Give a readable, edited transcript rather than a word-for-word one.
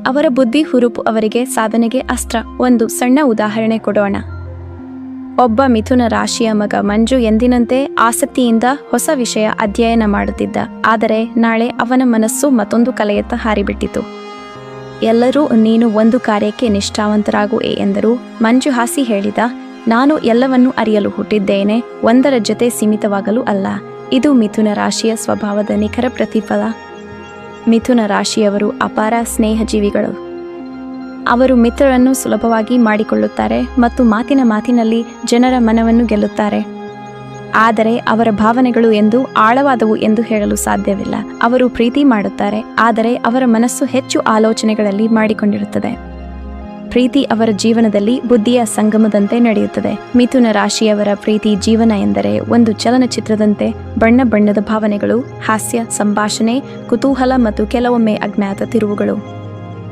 ಅವರ ಬುದ್ಧಿ ಹುರುಪು ಅವರಿಗೆ ಸಾಧನೆಗೆ ಅಸ್ತ್ರ. ಒಂದು ಸಣ್ಣ ಉದಾಹರಣೆ ಕೊಡೋಣ. ಒಬ್ಬ ಮಿಥುನ ರಾಶಿಯ ಮಗ ಮಂಜು ಎಂದಿನಂತೆ ಆಸಕ್ತಿಯಿಂದ ಹೊಸ ವಿಷಯ ಅಧ್ಯಯನ ಮಾಡುತ್ತಿದ್ದ. ಆದರೆ ನಾಳೆ ಅವನ ಮನಸ್ಸು ಮತ್ತೊಂದು ಕಲೆಯತ್ತ ಹಾರಿಬಿಟ್ಟಿತು. ಎಲ್ಲರೂ ನೀನು ಒಂದು ಕಾರ್ಯಕ್ಕೆ ನಿಷ್ಠಾವಂತರಾಗು ಎಂದರು. ಮಂಜು ಹಾಸಿ ಹೇಳಿದ, ನಾನು ಎಲ್ಲವನ್ನೂ ಅರಿಯಲು ಹುಟ್ಟಿದ್ದೇನೆ, ಒಂದರ ಜೊತೆ ಸೀಮಿತವಾಗಲು ಅಲ್ಲ. ಇದು ಮಿಥುನ ರಾಶಿಯ ಸ್ವಭಾವದ ನಿಖರ ಪ್ರತಿಫಲ. ಮಿಥುನ ರಾಶಿಯವರು ಅಪಾರ ಸ್ನೇಹಜೀವಿಗಳು. ಅವರು ಮಿತ್ರರನ್ನು ಸುಲಭವಾಗಿ ಮಾಡಿಕೊಳ್ಳುತ್ತಾರೆ ಮತ್ತು ಮಾತಿನಲ್ಲಿ ಜನರ ಮನವನ್ನು ಗೆಲ್ಲುತ್ತಾರೆ. ಆದರೆ ಅವರ ಭಾವನೆಗಳು ಎಂದು ಆಳವಾದವು ಎಂದು ಹೇಳಲು ಸಾಧ್ಯವಿಲ್ಲ. ಅವರು ಪ್ರೀತಿ ಮಾಡುತ್ತಾರೆ, ಆದರೆ ಅವರ ಮನಸ್ಸು ಹೆಚ್ಚು ಆಲೋಚನೆಗಳಲ್ಲಿ ಮಾಡಿಕೊಂಡಿರುತ್ತದೆ. ಪ್ರೀತಿ ಅವರ ಜೀವನದಲ್ಲಿ ಬುದ್ಧಿಯ ಸಂಗಮದಂತೆ ನಡೆಯುತ್ತದೆ. ಮಿಥುನ ರಾಶಿಯವರ ಪ್ರೀತಿ ಜೀವನ ಎಂದರೆ ಒಂದು ಚಲನಚಿತ್ರದಂತೆ. ಬಣ್ಣ ಬಣ್ಣದ ಭಾವನೆಗಳು, ಹಾಸ್ಯ, ಸಂಭಾಷಣೆ, ಕುತೂಹಲ ಮತ್ತು ಕೆಲವೊಮ್ಮೆ ಅಜ್ಞಾತ ತಿರುವುಗಳು.